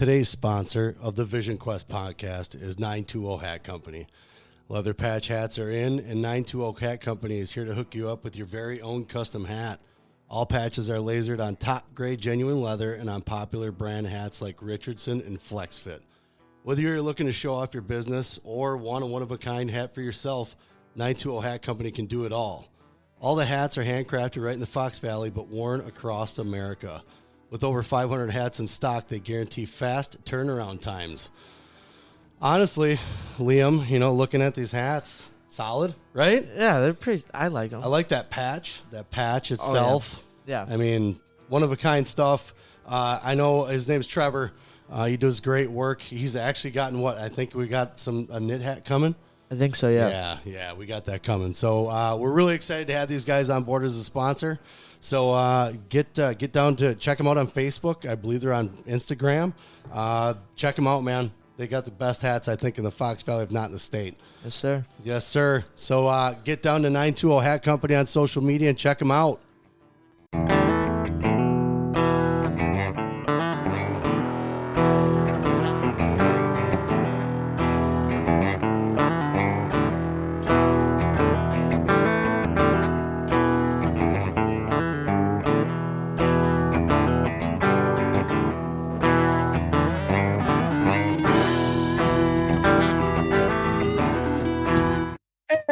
Today's sponsor of the Vision Quest podcast is 920 Hat Company. Leather patch hats are in, and 920 Hat Company is here to hook you up with your very own custom hat. All patches are lasered on top-grade genuine leather and on popular brand hats like Richardson and FlexFit. Whether you're looking to show off your business or want a one-of-a-kind hat for yourself, 920 Hat Company can do it all. All the hats are handcrafted right in the Fox Valley, but worn across America. With over 500 hats in stock, they guarantee fast turnaround times. Honestly, Liam, looking at these hats, solid, right? Yeah, they're pretty. I like them. I like that patch itself. Oh, yeah. I mean, one-of-a-kind stuff. I know his name's Trevor. He does great work. He's actually gotten I think we got a knit hat coming. I think so, yeah. Yeah, we got that coming. So we're really excited to have these guys on board as a sponsor. So get down to check them out on Facebook. I believe they're on Instagram. Check them out, man. They got the best hats, I think, in the Fox Valley, if not in the state. Yes, sir. Yes, sir. So get down to 920 Hat Company on social media and check them out.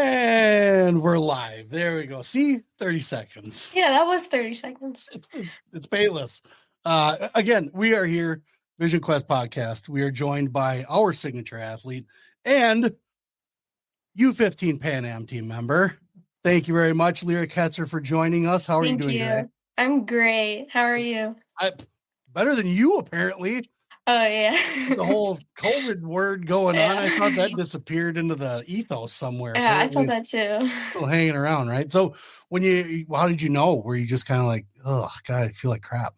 And we're live. There we go. See, 30 seconds. Yeah, that was 30 seconds. It's painless. Again, we are here, Vision Quest podcast. We are joined by our signature athlete and U15 Pan Am team member. Thank you very much, Lyric Hetzer, for joining us. How are you doing today? I'm great. How are you? Better than you, apparently. Oh, yeah. The whole COVID word going on. I thought that disappeared into the ethos somewhere. Yeah, I thought that too. Still hanging around, right? So how did you know? Were you just kind of like, oh, God, I feel like crap?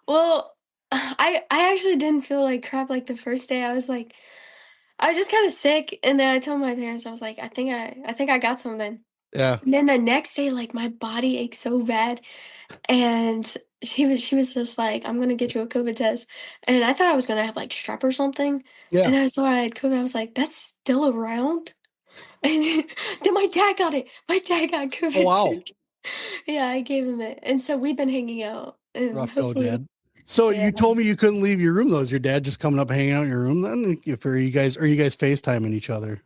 Well, I actually didn't feel like crap like the first day. I was just kind of sick. And then I told my parents, I was like, I think I got something. Yeah. And then the next day, like my body ached so bad. And she was just like, I'm gonna get you a COVID test. And I thought I was gonna have like strep or something. Yeah. And I saw I had COVID. I was like, that's still around. And then my dad got it. My dad got COVID. Oh, wow. Yeah, I gave him it. And so we've been hanging out. And Rough go, Dad. So you told me you couldn't leave your room though. Is your dad just coming up and hanging out in your room then? Are you guys FaceTiming each other?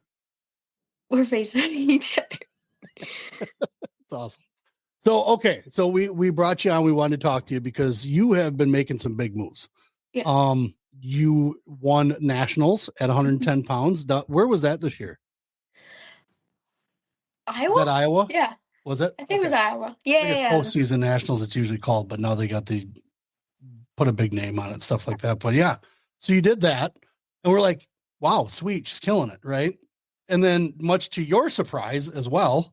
We're FaceTiming each other. That's awesome. So, okay. So we brought you on. We wanted to talk to you because you have been making some big moves. Yeah. You won nationals at 110 pounds. Where was that this year? Iowa? Was that Iowa? Yeah. Was it? I think it was Iowa. Yeah. Postseason nationals, it's usually called, but now they got the put a big name on it, stuff like that. But yeah, so you did that, and we're like, wow, sweet, she's killing it, right? And then, much to your surprise as well,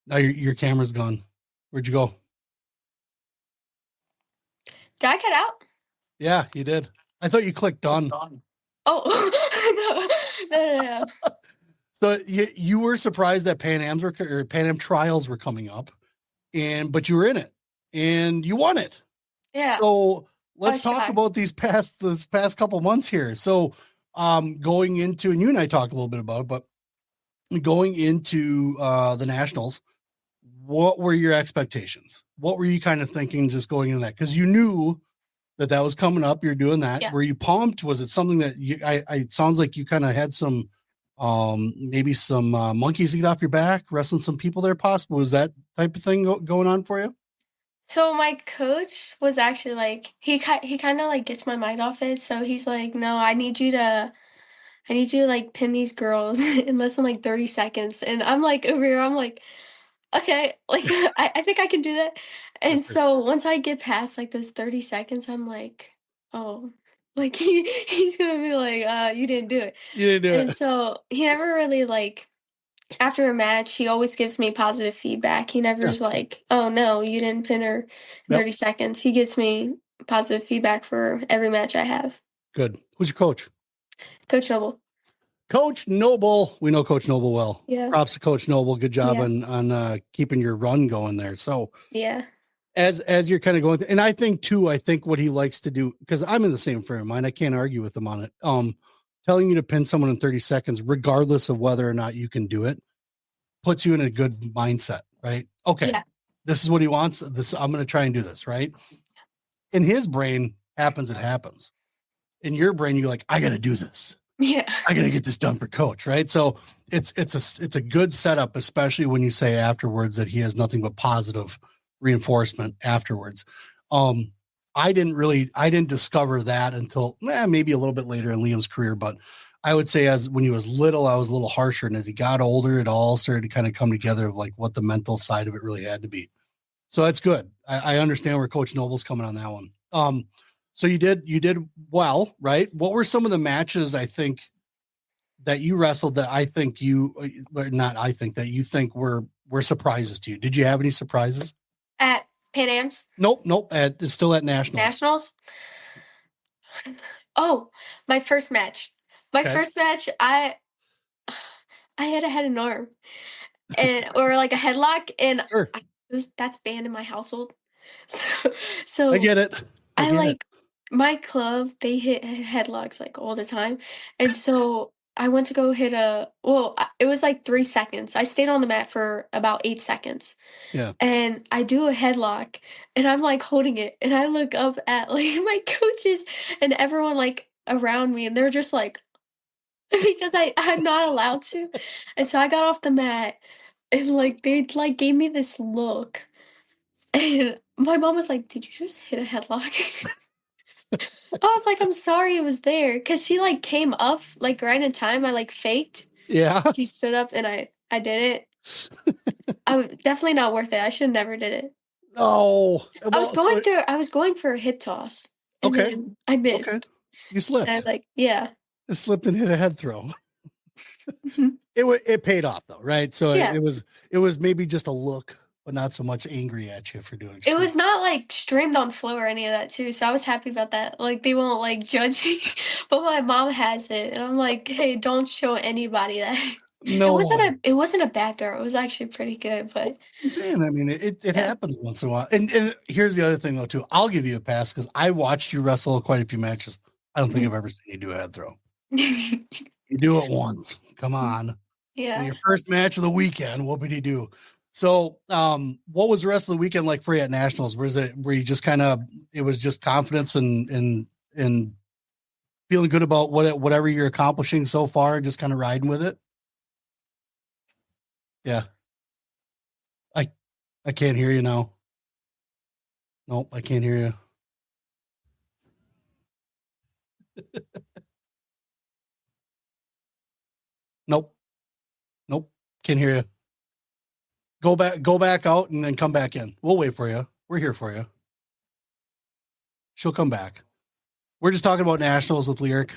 now your camera's gone. Where'd you go? Did I cut out? Yeah, you did. I thought you clicked done. Oh, no. So you were surprised that Pan Am trials were coming up, but you were in it and you won it. Yeah. So let's talk about this past couple months here. So going into, and you and I talked a little bit about it, but going into the nationals, what were your expectations? What were you kind of thinking just going into that? Because you knew that was coming up. You're doing that. Yeah. Were you pumped? Was it something that it sounds like you kind of had some, maybe some monkeys to get off your back, wrestling some people there possible? Was that type of thing going on for you? So my coach was actually like, he kind of like gets my mind off it. So he's like, no, I need you to like pin these girls in less than like 30 seconds. And I'm like over here, I'm like, okay, like I think I can do that. And so once I get past like those 30 seconds, I'm like, oh, like he's gonna be like, you didn't do it. You didn't do it. And so he never really like, after a match, he always gives me positive feedback. He never is like, oh no, you didn't pin her 30 seconds. He gives me positive feedback for every match I have. Good. Who's your coach? Coach Noble. Coach Noble. We know Coach Noble well. Yeah. Props to Coach Noble. Good job on keeping your run going there. So yeah. as you're kind of going through, and I think what he likes to do, because I'm in the same frame of mind, I can't argue with him on it. Telling you to pin someone in 30 seconds, regardless of whether or not you can do it, puts you in a good mindset, right? Okay, this is what he wants. This, I'm going to try and do this, right? In his brain, it happens. In your brain, you're like, I got to do this. Yeah, I got to get this done for coach, right? So it's a good setup, especially when you say afterwards that he has nothing but positive reinforcement afterwards. I didn't discover that until maybe a little bit later in Liam's career, but I would say as when he was little, I was a little harsher. And as he got older, it all started to kind of come together of like what the mental side of it really had to be. So that's good. I understand where Coach Noble's coming on that one. So you did well, right? What were some of the matches I think that you wrestled that that you think were surprises to you? Did you have any surprises? At Pan Am's? Nope. It's still at Nationals. Nationals? Oh, my first match. First match, I had an arm, or like a headlock, and sure. That's banned in my household. So I get it. My club, they hit headlocks like all the time, and so I went to go hit it was like 3 seconds. I stayed on the mat for about 8 seconds. Yeah. And I do a headlock, and I'm like holding it, and I look up at like my coaches and everyone like around me, and they're just like, because I'm not allowed to. And so I got off the mat, and like they like gave me this look, and my mom was like, "Did you just hit a headlock?" I was like, "I'm sorry it was there," because she like came up like right in time. I like faked. Yeah. She stood up, and I did it. I was definitely not worth it. I should never did it. Oh, well, I was going for a hip toss. And then I missed. Okay. You slipped. And I you slipped and hit a head throw. It paid off though, right? So it was maybe just a look, but not so much angry at you for doing it. It was not like streamed on Flow or any of that too, so I was happy about that. Like they won't like judge me, but my mom has it, and I'm like, hey, don't show anybody that. No, it wasn't a bad throw. It was actually pretty good, but I'm saying, I mean, it happens once in a while. And here's the other thing though too. I'll give you a pass because I watched you wrestle quite a few matches. I don't think I've ever seen you do a head throw. You do it once. Come on. Yeah. Your first match of the weekend. What did he do? So, what was the rest of the weekend like for you at Nationals? Were you just it was just confidence and feeling good about whatever you're accomplishing so far, just kind of riding with it? Yeah. I can't hear you now. Nope, I can't hear you. Nope, can't hear you. Go back out and then come back in. We'll wait for you. We're here for you. She'll come back. We're just talking about Nationals with Lyric.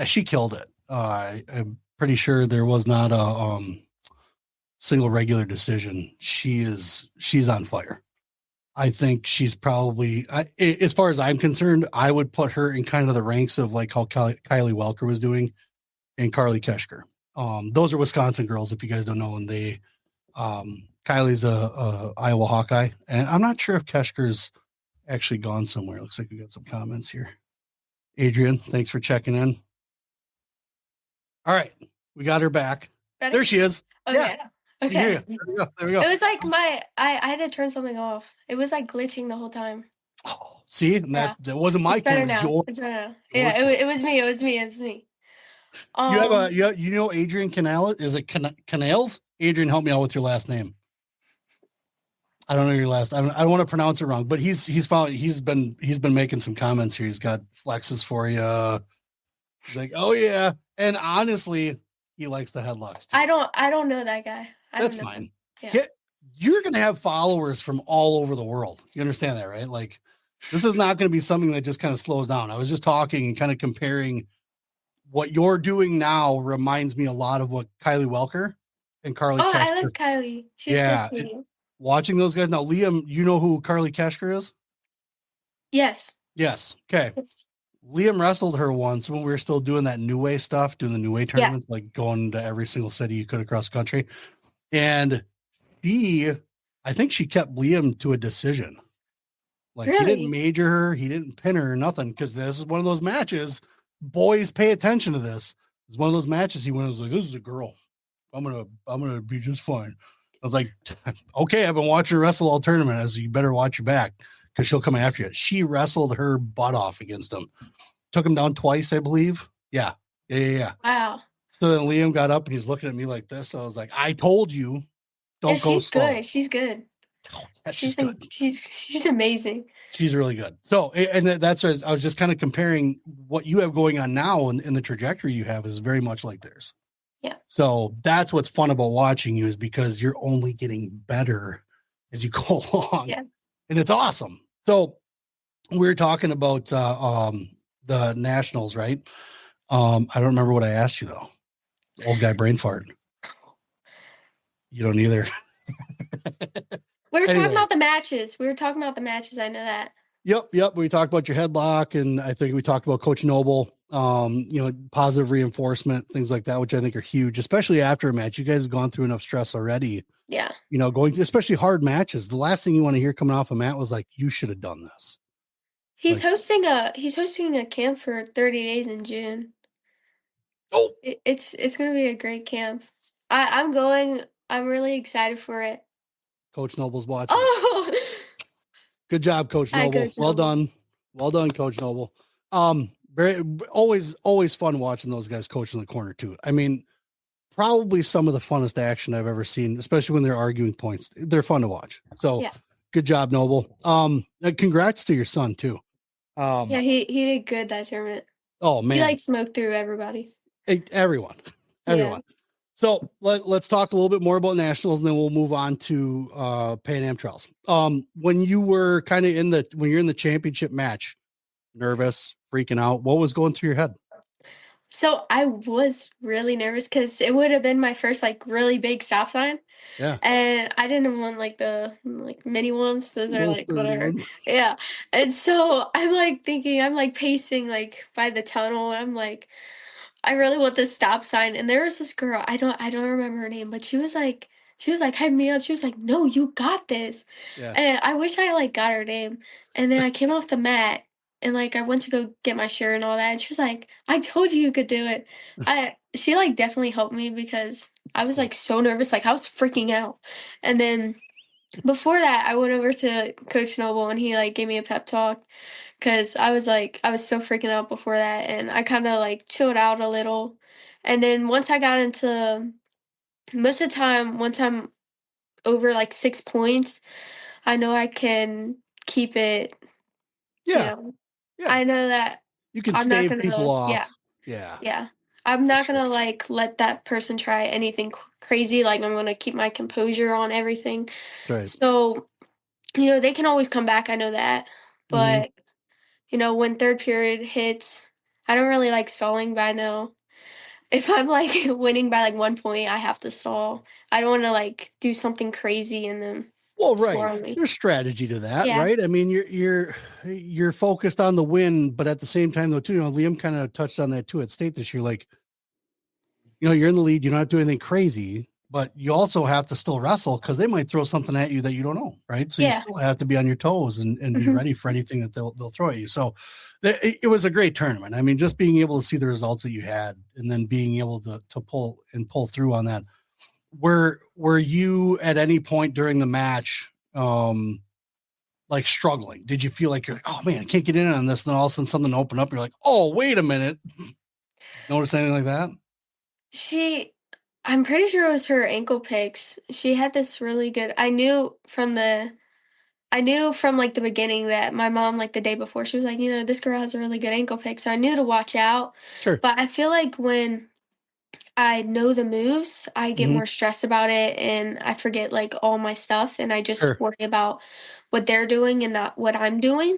She killed it. I'm pretty sure there was not a single regular decision. She's on fire. I think she's probably, as far as I'm concerned, I would put her in kind of the ranks of like how Kylie Welker was doing and Carly Keschker. Those are Wisconsin girls, if you guys don't know, and they, Kylie's a Iowa Hawkeye, and I'm not sure if Keschker's actually gone somewhere. Looks like we got some comments here. Adrian, thanks for checking in. All right, we got her back. Ready? There she is. Okay. Yeah. Okay. There we go. It was like I had to turn something off. It was like glitching the whole time. Oh, see, and that wasn't my camera. It's better now. Yeah, it was me. You know Adrian Canal? Is it Canals? Adrian, help me out with your last name. I don't know your last. I don't want to pronounce it wrong, but he's been making some comments here. He's got flexes for you. He's like, oh yeah, and honestly, he likes the headlocks too. I don't know that guy. That's fine. Yeah. You're going to have followers from all over the world. You understand that, right? Like, this is not going to be something that just kind of slows down. I was just talking and kind of comparing what you're doing now reminds me a lot of what Kylie Welker and Carly Keschker. I love Kylie. She's so sweet. Watching those guys. Now, Liam, you know who Carly Keschker is? Yes. Okay. Liam wrestled her once when we were still doing that New Way stuff, doing the New Way tournaments, like going to every single city you could across the country. And she I think she kept Liam to a decision. Like, he didn't major her, he didn't pin her or nothing, because this is one of those matches. Boys, pay attention to this. It's one of those matches he went and was like, "This is a girl. I'm gonna be just fine." I was like, "Okay, I've been watching her wrestle all tournament. As you better watch your back, because she'll come after you." She wrestled her butt off against him. Took him down twice, I believe. Yeah. Wow. So then Liam got up and he's looking at me like this. So I was like, "I told you, don't go slow." Good. She's good. Oh, yeah, she's good. She's amazing. She's really good. So, and that's what I was just kind of comparing what you have going on now, and the trajectory you have is very much like theirs. Yeah. So that's what's fun about watching you, is because you're only getting better as you go along. Yeah. And it's awesome. So we were talking about the nationals, right? I don't remember what I asked you though. Old guy brain fart. You don't either. We were talking about the matches. I know that. Yep. We talked about your headlock, and I think we talked about Coach Noble. Positive reinforcement, things like that, which I think are huge, especially after a match. You guys have gone through enough stress already. Yeah. Going to, especially hard matches. The last thing you want to hear coming off a mat was like, "You should have done this." He's hosting a camp for 30 days in June. Oh, It's going to be a great camp. I'm going. I'm really excited for it. Coach Noble's watching. Oh, good job, Coach Noble. Well done, Coach Noble. Very always fun watching those guys coach in the corner too. I mean, probably some of the funnest action I've ever seen, especially when they're arguing points. They're fun to watch. So, Good job, Noble. Congrats to your son too. Yeah, he did good that tournament. Oh man, he smoked through everybody. Everyone. Yeah. So let's talk a little bit more about nationals, and then we'll move on to Pan Am trials. When you were kind of when you're in the championship match, nervous, freaking out, what was going through your head? So I was really nervous because it would have been my first really big stop sign. Yeah. And I didn't want the mini ones. Those are whatever. Yeah. And so I'm thinking, I'm pacing by the tunnel, and I'm like, I really want this stop sign. And there was this girl, I don't remember her name, but she was hyping me up. She was like, "No, you got this." Yeah. And I wish I got her name. And then I came off the mat, and I went to go get my shirt and all that. And she was like, "I told you could do it." She definitely helped me, because I was so nervous. I was freaking out. And then before that, I went over to Coach Noble, and he gave me a pep talk, because I was so freaking out before that, and I kind of chilled out a little. And then once I got into, most of the time, once I'm over 6 points, I know I can keep it. Yeah. I know that you can I'm not stave gonna, people off. Yeah. I'm not gonna let that person try anything crazy. I'm gonna keep my composure on everything. Right. So, they can always come back. I know that, but when third period hits, I don't really like stalling, but I know if I'm winning by 1 point, I have to stall. I don't want to do something crazy and then. Well, right. There's strategy to that, right? I mean, you're focused on the win, but at the same time, though, too, Liam kind of touched on that too at state this year. You're in the lead, you don't have to do anything crazy, but you also have to still wrestle, because they might throw something at you that you don't know, right? So you still have to be on your toes and be ready for anything that they'll throw at you. So it was a great tournament. I mean, just being able to see the results that you had, and then being able to pull through on that. Were you at any point during the match struggling? Did you feel like you're oh man, I can't get in on this, and then all of a sudden something opened up, you're like, oh wait a minute? Notice anything like that? I'm pretty sure it was her ankle picks. She had this really good. I knew from the beginning that my mom, the day before, she was like, this girl has a really good ankle pick, so I knew to watch out. Sure. But I feel like when I know the moves, I get more stressed about it, and I forget all my stuff, and I just worry about what they're doing and not what I'm doing.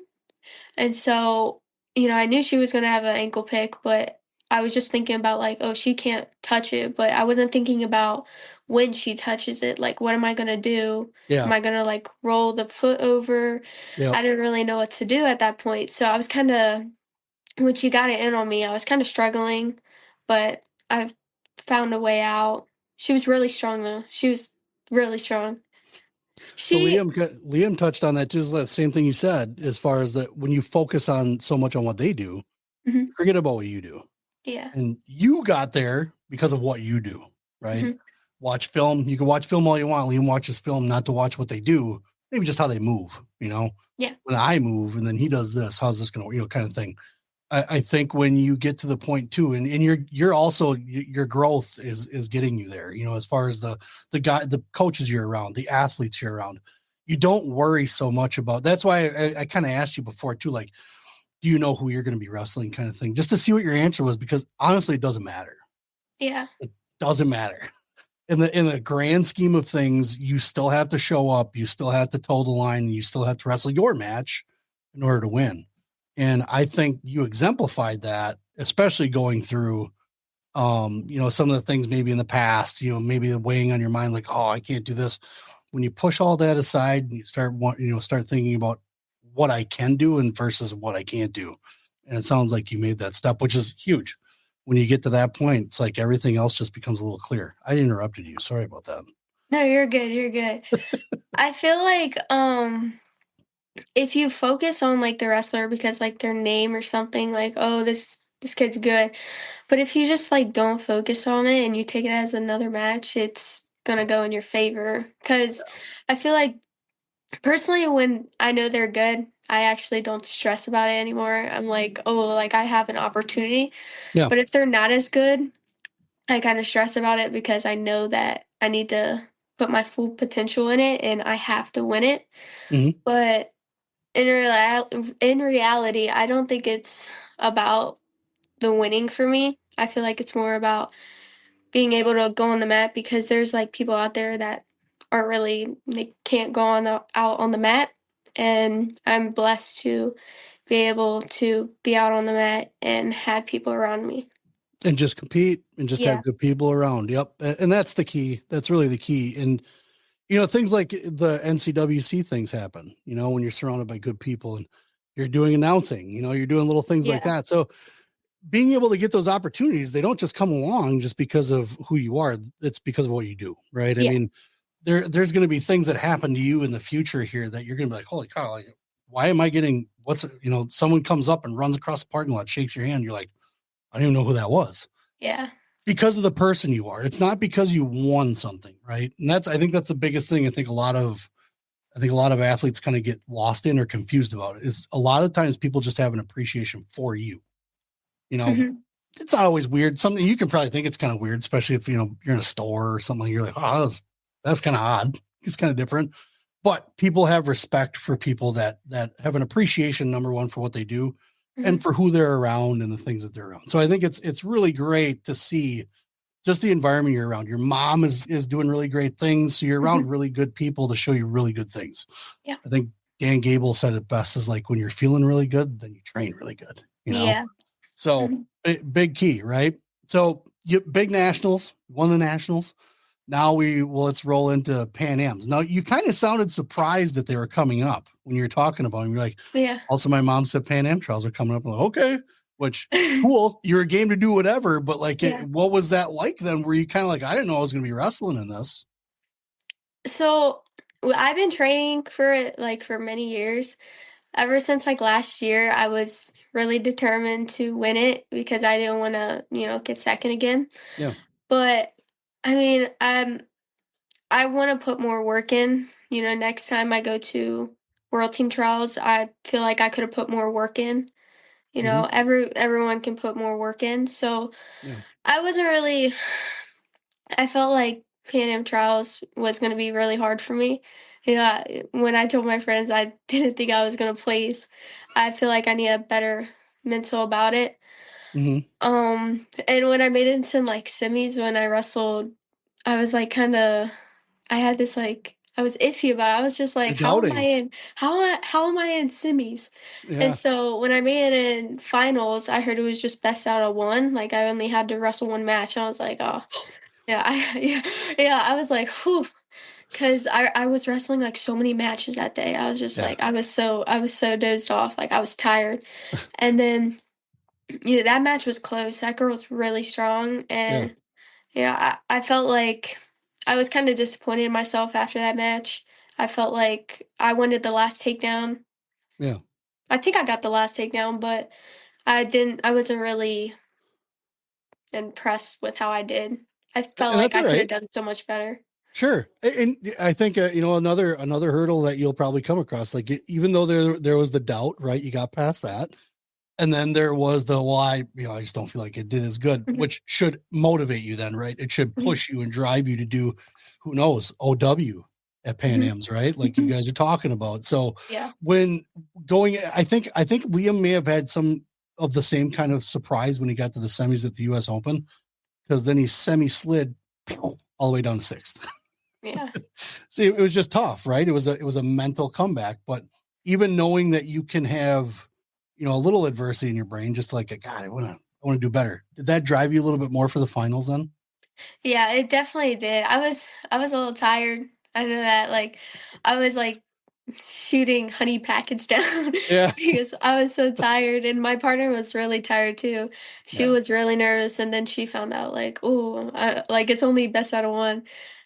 And so, I knew she was going to have an ankle pick, but I was just thinking about oh, she can't touch it, but I wasn't thinking about when she touches it, what am I going to do? Yeah. Am I going to roll the foot over? Yep. I didn't really know what to do at that point. So I was kind of, when she got it in on me, I was kind of struggling, but I've found a way out. She was really strong though. She was really strong. So Liam touched on that too. The same thing you said, as far as that when you focus on so much on what they do, forget about what you do. Yeah. And you got there because of what you do, right? Mm-hmm. Watch film. You can watch film all you want. Liam watches film, not to watch what they do, maybe just how they move, Yeah. When I move and then he does this, how's this going to, kind of thing. I think when you get to the point too, and you're also, your growth is getting you there, as far as the coaches you're around, the athletes you're around, you don't worry so much about. That's why I kind of asked you before too, like, do you know who you're going to be wrestling, kind of thing, just to see what your answer was, because honestly, it doesn't matter. Yeah. It doesn't matter. In the grand scheme of things, you still have to show up, you still have to toe the line, you still have to wrestle your match in order to win. And I think you exemplified that, especially going through, some of the things maybe in the past, maybe the weighing on your mind, like, oh, I can't do this. When you push all that aside and you start thinking about what I can do and versus what I can't do. And it sounds like you made that step, which is huge. When you get to that point, it's like everything else just becomes a little clear. I interrupted you. Sorry about that. No, you're good. You're good. I feel like if you focus on like the wrestler because like their name or something, like, oh, this kid's good. But if you just like don't focus on it and you take it as another match, it's gonna go in your favor. Cause I feel like personally when I know they're good, I actually don't stress about it anymore. I'm like, oh, like I have an opportunity. Yeah. But if they're not as good, I kind of stress about it because I know that I need to put my full potential in it and I have to win it. Mm-hmm. But in reality, I don't think it's about the winning for me. I feel like it's more about being able to go on the mat because there's like people out there that aren't really, they can't go out on the mat, and I'm blessed to be able to be out on the mat and have people around me and just compete and just yeah have good people around. Yep. And that's the key. That's really the key. And things like the NCWC things happen, when you're surrounded by good people and you're doing announcing, you're doing little things like that. So being able to get those opportunities, they don't just come along just because of who you are. It's because of what you do. Right. I mean, there's going to be things that happen to you in the future here that you're going to be like, holy cow, like, why am I getting someone comes up and runs across the parking lot, shakes your hand. You're like, I don't even know who that was. Yeah. Because of the person you are. It's not because you won something, right? And I think that's the biggest thing. I think a lot of athletes kind of get lost in or confused about it. Is a lot of times people just have an appreciation for you. It's not always weird. Something you can probably think it's kind of weird, especially if you're in a store or something. You're like, oh, that's kind of odd. It's kind of different. But people have respect for people that have an appreciation, number one, for what they do and for who they're around and the things that they're around. So I think it's really great to see just the environment you're around. Your mom is doing really great things. So you're around really good people to show you really good things. Yeah. I think Dan Gable said it best, is like, when you're feeling really good, then you train really good, Yeah. So big key, right? So big nationals, won the nationals. Now let's roll into Pan Ams. Now you kind of sounded surprised that they were coming up when you were talking about them. You're like, yeah. Also, my mom said Pan Am trials are coming up. I'm like, okay, which cool. You're a game to do whatever, but like, what was that like then? Were you kind of like, I didn't know I was going to be wrestling in this? So I've been training for it like for many years. Ever since like last year, I was really determined to win it because I didn't want to, get second again. Yeah. But I mean, I want to put more work in. Next time I go to World Team Trials, I feel like I could have put more work in. Everyone can put more work in. So I wasn't really. I felt like Pan Am Trials was going to be really hard for me. When I told my friends I didn't think I was going to place, I feel like I need a better mental about it. And when I made it into like semis, when I wrestled, I was like I had this like I was iffy about it. I was just like, how am I in semis? Yeah. And so when I made it in finals, I heard it was just best out of one. Like I only had to wrestle one match. I was like, oh. Yeah, I was like, whew, because I was wrestling like so many matches that day. I was just like, I was so dozed off, like I was tired, and then that match was close. That girl was really strong, and I felt like I was kind of disappointed in myself after that match. I felt like I wanted the last takedown. Yeah. I think I got the last takedown, but I wasn't really impressed with how I did. I felt And like that's all I could have right. done so much better. Sure. And I think, another hurdle that you'll probably come across, like even though there was the doubt, right? You got past that. And then there was the why, I just don't feel like it did as good, Mhm, which should motivate you then, right? It should mhm, push you and drive you to do, who knows, OW at Pan mhm, Am's, right? Like you guys are talking about. So yeah. when going, I think Liam may have had some of the same kind of surprise when he got to the semis at the US Open, because then he semi slid all the way down to sixth. Yeah. See, it was just tough, right? It was a mental comeback, but even knowing that you can have, a little adversity in your brain, just like, God, I want to do better. Did that drive you a little bit more for the finals then? Yeah, it definitely did. I was a little tired. I know that. Like, I was like shooting honey packets down Yeah. because I was so tired, and my partner was really tired too. She Yeah. was really nervous, and then she found out like, oh, like it's only best out of one,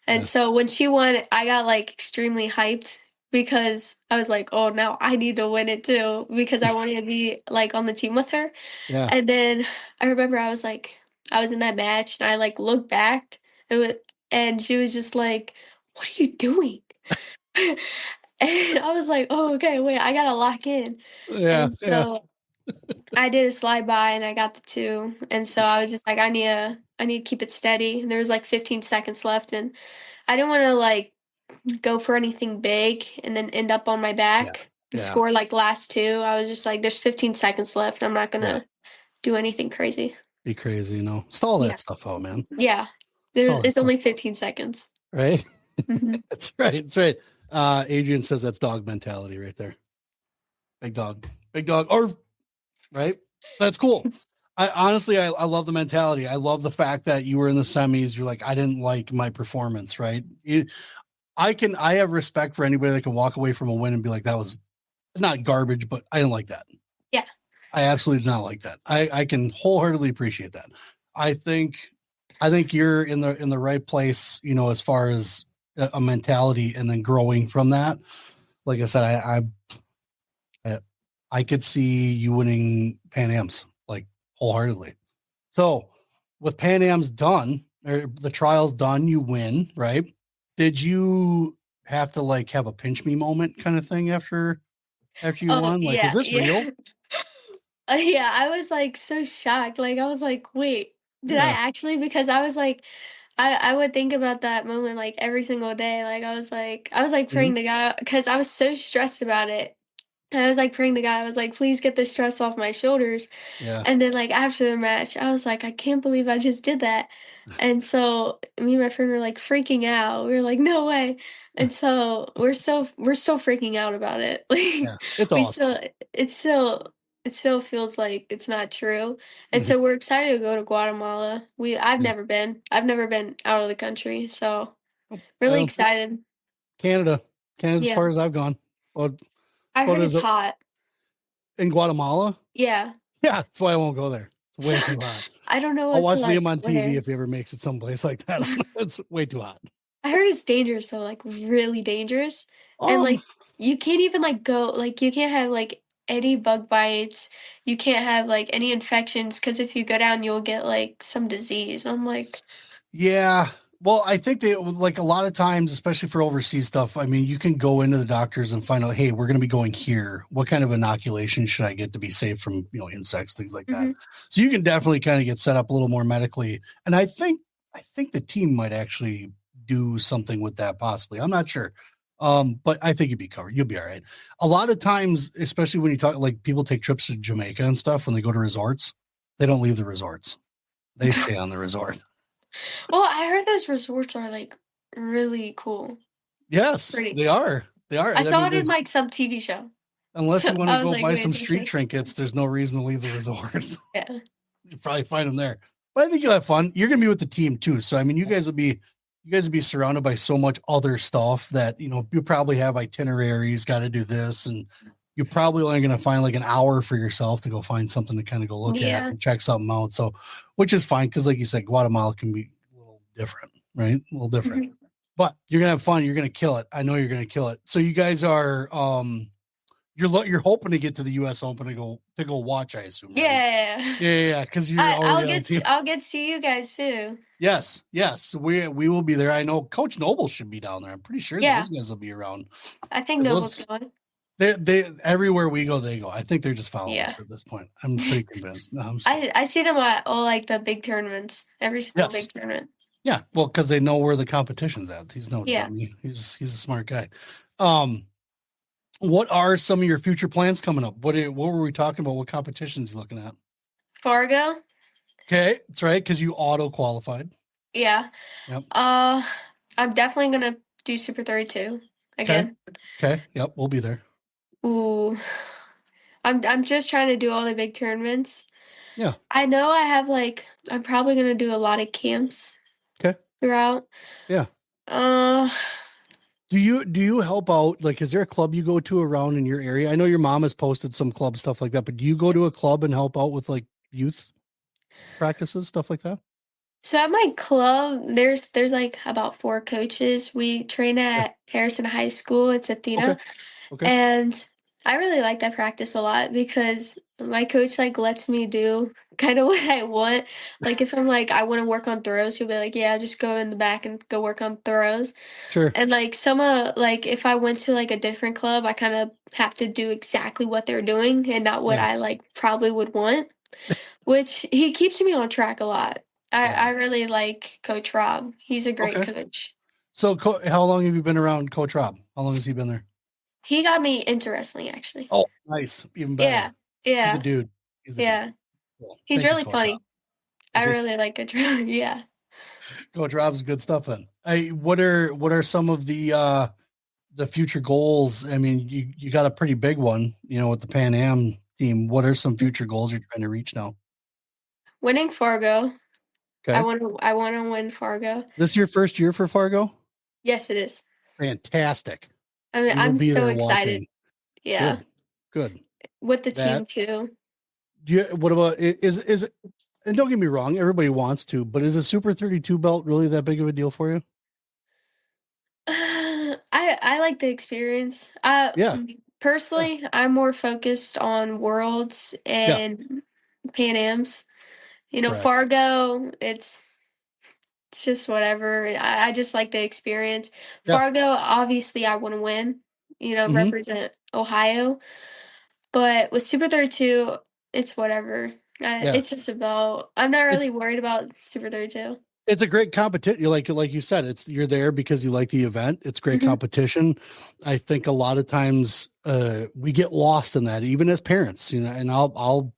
and Yeah. so when she won, I got like extremely hyped because I was like, oh, now I need to win it too because I wanted to be like on the team with her. Yeah. And then I remember I was in that match and I like looked back. It was, and she was just like, "What are you doing?" And I was like, "Oh, okay, wait, I gotta lock in." Yeah. And Yeah. so I did a slide by and I got the two. And so I was just like, I need to keep it steady. And there was like 15 seconds left, and I didn't want to like go for anything big and then end up on my Yeah. back and Yeah. score like last two. I was just like, there's 15 seconds left. I'm not Yeah. gonna do anything crazy. Be crazy, Stall Yeah. that stuff out, man. Yeah. Stall that It's stuff only out. 15 seconds. Right? Mhm. That's right. That's right. Adrian says that's dog mentality right there. Big dog. Big dog. Or right? That's cool. I honestly, I love the mentality. I love the fact that you were in the semis. You're like, I didn't like my performance, right? I have respect for anybody that can walk away from a win and be like, that was not garbage, but I didn't like that. Yeah. I absolutely do not like that. I can wholeheartedly appreciate that. I think you're in the right place, as far as a mentality, and then growing from that. Like I said, I could see you winning Pan Am's like wholeheartedly. So with Pan Am's done, or the trial's done, you win, right? Did you have to like have a pinch me moment kind of thing after you Oh, won? Like, is yeah, this yeah. real? Yeah, I was, like, so shocked, like, I was like, "Wait, did I Yeah. actually?" Because I was like I would think about that moment, like, every single day, like, I was, like, Mhm. praying to God because I was so stressed about it. I was, like, praying to God, I was like, "Please get the stress off my shoulders." Yeah. And then, like, after the match, I was like, "I can't believe I just did that." And so me and my friend were, like, freaking out. We were like, "No way." And so we're still freaking out about it. Like, Yeah. It's we awesome. still it still it still feels like it's not true. And Mhm. so we're excited to go to Guatemala. I've Yeah. never been. I've never been out of the country, so Oh, really excited. Canada. Canada's as Yeah. far as I've gone. What I what heard is it's it hot. in Guatemala? Yeah. Yeah, that's why I won't go there. It's way too hot. I don't know I'll what to, watch like, Liam on TV wear. if he ever makes it someplace like that. It's way too hot. I heard it's dangerous though, like really dangerous. And Um, like you can't even like go like you can't have like any bug bites. You can't have like any infections because if you go down you'll get like some disease. I'm like, yeah. Well, I think they like a lot of times, especially for overseas stuff. I mean, you can go into the doctors and find out, hey, we're going to be going here. What kind of inoculation should I get to be safe from, insects, things like that. hmm So you can definitely kind of get set up a little more medically. And I think the team might actually do something with that possibly. I'm not sure. But I think you'd be covered. You'll be all right. A lot of times, especially when you talk like people take trips to Jamaica and stuff when they go to resorts, they don't leave the resorts. They stay on the resort. Well, I heard those resorts are like really cool. Yes, Pretty. they are. They are. I I saw mean, it in there's like some TV show. unless So you want to I was go like, buy wait, some this street looks trinkets, cool. there's no reason to leave the resort. Yeah. You probably find them there. But I think you'll have fun. You're gonna be with the team too. So I mean, you guys will be surrounded by so much other stuff that you probably have itineraries, got to do this, and you're probably only gonna find like an hour for yourself to go find something to kind of go look at Yeah. and check something out. So which is fine because like you said, Guatemala can be a little different, right? A little different. Mhm. But you're gonna have fun. You're gonna kill it. I know you're gonna kill it. So you guys are you're hoping to get to the U.S. Open to go watch, I assume. Right? Yeah. Because you're already on the team. I'll get to see you guys too. Yes. We will be there. I know Coach Noble should be down there. I'm pretty sure those guys will be around. I think Noble's going. They everywhere we go, they go. I think they're just following us at this point. I'm pretty convinced. No, I see them at all like the big tournaments, every single big tournament. Yeah, well, because they know where the competition's at. He's no dummy. He's a smart guy. What are some of your future plans coming up? What were we talking about? What competitions you looking at? Fargo. Okay, that's right, because you auto qualified. Yeah. Yep. I'm definitely gonna do Super 32 again. Okay. Yep, we'll be there. Ooh. I'm just trying to do all the big tournaments. Yeah. I know I have I'm probably gonna do a lot of camps. Okay. Throughout. Yeah. Do you help out? Like, is there a club you go to around in your area? I know your mom has posted some club stuff like that, but do you go to a club and help out with like youth practices, stuff like that? So at my club, there's like about 4 coaches. We train at Harrison High School. It's Athena. Okay. And I really like that practice a lot because my coach lets me do kind of what I want. Like if I'm I want to work on throws, he'll be like, yeah, just go in the back and go work on throws. Sure. And if I went to a different club, I kind of have to do exactly what they're doing and not what I probably would want, which he keeps me on track a lot. I really like Coach Rob. He's a great coach. So how long have you been around Coach Rob? How long has he been there? He got me into wrestling, actually. Oh, nice. Even better. Yeah. He's a dude. Dude. Cool. He's really funny. I really like Coach Rob. Yeah. Coach Rob's good stuff then. What are some of the future goals? I mean, you got a pretty big one, with the Pan Am team. What are some future goals you're trying to reach now? Winning Fargo. Okay. I want to win Fargo. This is your first year for Fargo? Yes, it is. Fantastic. I mean, I'm so excited. Watching. Yeah. Good. With the team too. What about is it? And don't get me wrong, everybody wants to, but is a Super 32 belt really that big of a deal for you? I like the experience. Personally, I'm more focused on Worlds and Pan Ams. Correct. Fargo, it's just whatever. I just like the experience. Yeah. Fargo, obviously, I want to win. Represent Ohio. But with Super 32, it's whatever. It's just about. I'm not really worried about Super 32. It's a great competition. Like you said, you're there because you like the event. It's great competition. I think a lot of times we get lost in that, even as parents. And I'll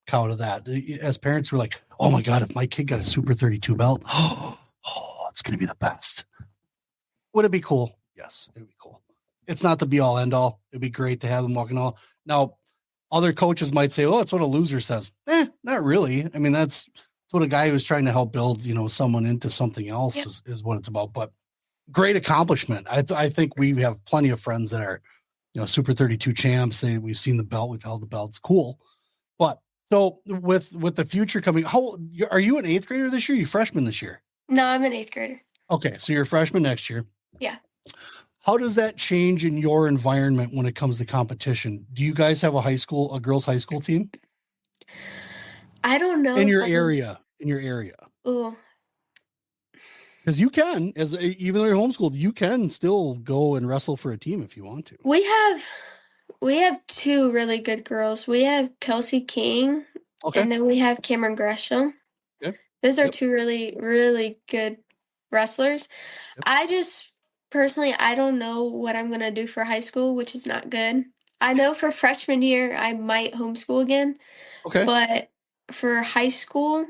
counter that. As parents, we're like, oh my God, if my kid got a Super 32 belt, it's going to be the best. Would it be cool? Yes, it would be cool. It's not the be all end all. It'd be great to have them walking all. Now, other coaches might say, "Oh, that's what a loser says." Not really. I mean, that's what a guy who's trying to help build, someone into something else is what it's about. But great accomplishment. I think we have plenty of friends that are, Super 32 champs. We've seen the belt. We've held the belt. It's cool. But so with the future coming, are you an 8th grader this year? Are you freshman this year? No, I'm an 8th grader. Okay, so you're a freshman next year. Yeah. How does that change in your environment when it comes to competition? Do you guys have a girls' high school team? I don't know. In your area. Ooh. Because you can, even though you're homeschooled, you can still go and wrestle for a team if you want to. We have 2 really good girls. We have Kelsey King, and then we have Cameron Gresham. Okay. Those are 2 really, really good wrestlers. Yep. Personally, I don't know what I'm going to do for high school, which is not good. I know for freshman year, I might homeschool again. Okay. But for high school,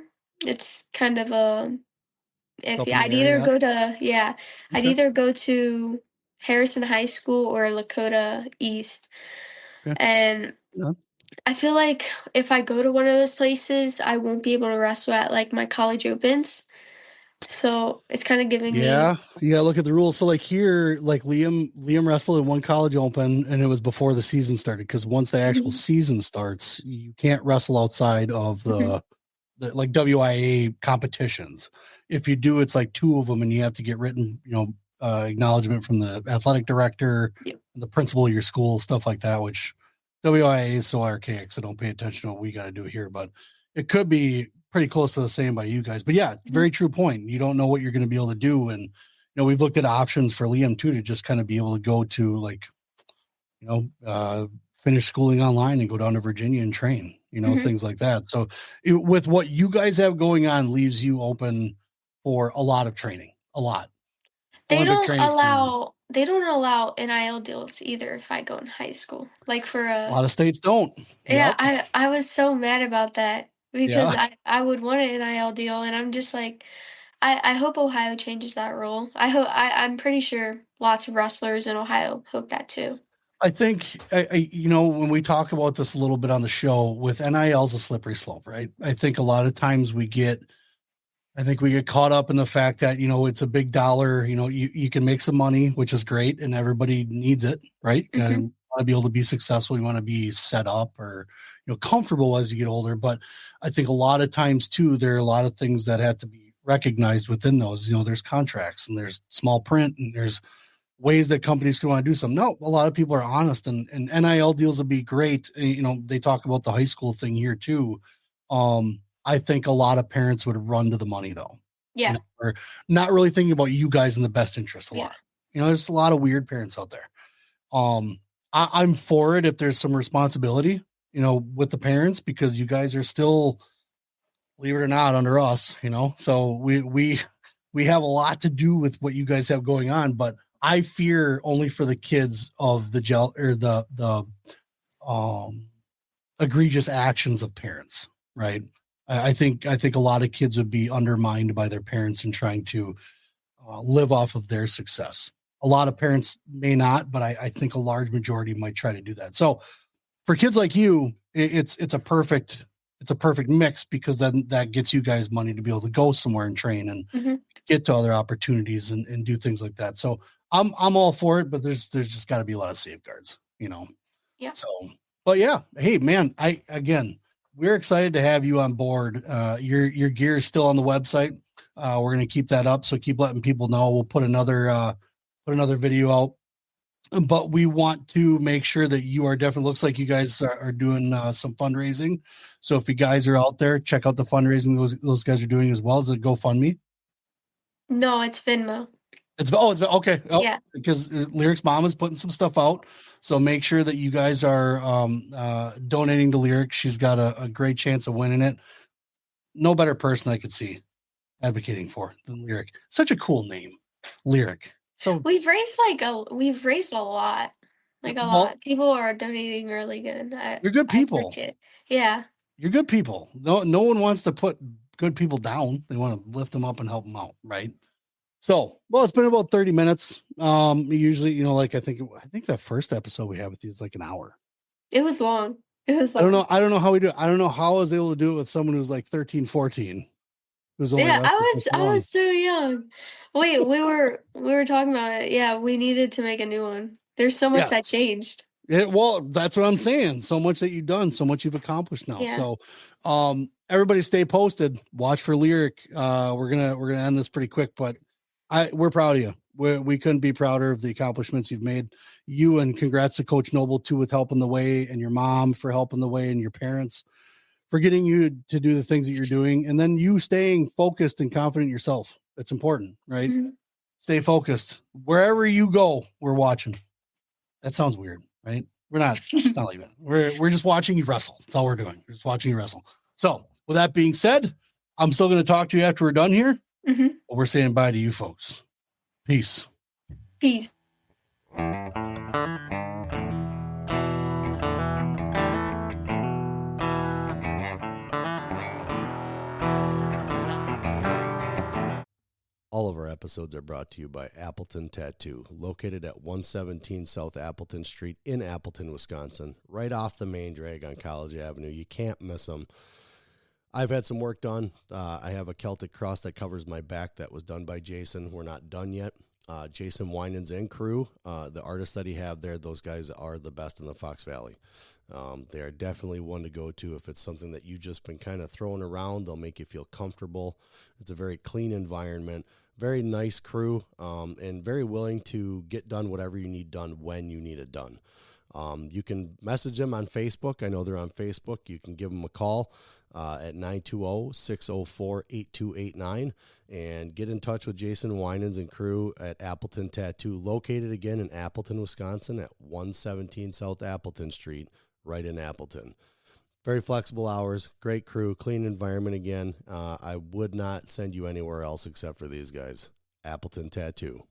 it's kind of a iffy. I'd either go to Harrison High School or Lakota East. Okay. And I feel like if I go to one of those places, I won't be able to wrestle at my college opens. So it's kind of giving me. Yeah, you gotta look at the rules. So here, Liam wrestled in one college open, and it was before the season started. Because once the actual season starts, you can't wrestle outside of the WIA competitions. If you do, it's 2 of them, and you have to get written, acknowledgement from the athletic director, the principal of your school, stuff like that, which WIA is so archaic, so don't pay attention to what we got to do here, but it could be pretty close to the same by you guys. But yeah, very true point. You don't know what you're going to be able to do. And, we've looked at options for Liam too, to just kind of be able to go to like, finish schooling online and go down to Virginia and train, things like that. So with what you guys have going on leaves you open for a lot of training, a lot. They don't allow NIL deals either if I go in high school. Like for a lot of states don't. Yeah, I was so mad about that because I would want an NIL deal, and I'm just like, I hope Ohio changes that rule. I'm pretty sure lots of wrestlers in Ohio hope that too. I think, when we talk about this a little bit on the show, with NIL's a slippery slope, right? I think a lot of times we get caught up in the fact that, it's a big dollar, you can make some money, which is great. And everybody needs it, right? You want to be able to be successful. You want to be set up or, comfortable as you get older. But I think a lot of times too, there are a lot of things that have to be recognized within those. There's contracts and there's small print and there's ways that companies can want to do something. No, a lot of people are honest, and NIL deals would be great. They talk about the high school thing here too. I think a lot of parents would run to the money though. Yeah. Or not really thinking about you guys in the best interest a lot. There's a lot of weird parents out there. I'm for it if there's some responsibility, with the parents, because you guys are still, believe it or not, under us, so we have a lot to do with what you guys have going on, but I fear only for the kids of the egregious actions of parents, right? I think a lot of kids would be undermined by their parents in trying to live off of their success. A lot of parents may not, but I think a large majority might try to do that. So for kids like you, it's a perfect mix, because then that gets you guys money to be able to go somewhere and train and get to other opportunities and do things like that. So I'm all for it, but there's just got to be a lot of safeguards, Yeah. So, but yeah, hey man, we're excited to have you on board. Your gear is still on the website. We're going to keep that up. So keep letting people know. We'll put another video out, but we want to make sure that you are definitely, looks like you guys are doing some fundraising. So if you guys are out there, check out the fundraising those guys are doing, as well as a GoFundMe. No, it's Venmo. It's okay. Oh, yeah. Because Lyric's mom is putting some stuff out. So make sure that you guys are donating to Lyric. She's got a great chance of winning it. No better person I could see advocating for than Lyric. Such a cool name, Lyric. So we've raised a lot. Like a lot. People are donating really good. You're good people. Yeah. You're good people. No one wants to put good people down. They want to lift them up and help them out, right? So, well, it's been about 30 minutes. Usually, like I think that first episode we had with you is like an hour. It was long. I don't know how we do it. I don't know how I was able to do it with someone who's like 13, 14. I was so young. Wait, we were talking about it. Yeah, we needed to make a new one. There's so much that changed. Well, that's what I'm saying. So much that you've done, so much you've accomplished now. Yeah. So, everybody stay posted. Watch for Lyric. We're gonna end this pretty quick, but we're proud of you. We couldn't be prouder of the accomplishments you've made. You, and congrats to Coach Noble too, with helping the way, and your mom for helping the way, and your parents for getting you to do the things that you're doing, and then you staying focused and confident in yourself. It's important, right? Mm-hmm. Stay focused. Wherever you go, we're watching. That sounds weird, right? We're not. It's not like that. We're just watching you wrestle. That's all we're doing. We're just watching you wrestle. So, with that being said, I'm still going to talk to you after we're done here. Mm-hmm. But we're saying bye to you folks. Peace. Peace. All of our episodes are brought to you by Appleton Tattoo, located at 117 South Appleton Street in Appleton, Wisconsin, right off the main drag on College Avenue. You can't miss them. I've had some work done. I have a Celtic cross that covers my back that was done by Jason. We're not done yet. Jason Winans and crew, the artists that he have there, those guys are the best in the Fox Valley. They are definitely one to go to if it's something that you've just been kind of throwing around. They'll make you feel comfortable. It's a very clean environment, very nice crew, and very willing to get done whatever you need done when you need it done. You can message them on Facebook. I know they're on Facebook. You can give them a call at 920-604-8289 and get in touch with Jason Winans and crew at Appleton Tattoo, located again in Appleton, Wisconsin at 117 South Appleton Street, right in Appleton. Very flexible hours, great crew, clean environment again. I would not send you anywhere else except for these guys. Appleton Tattoo.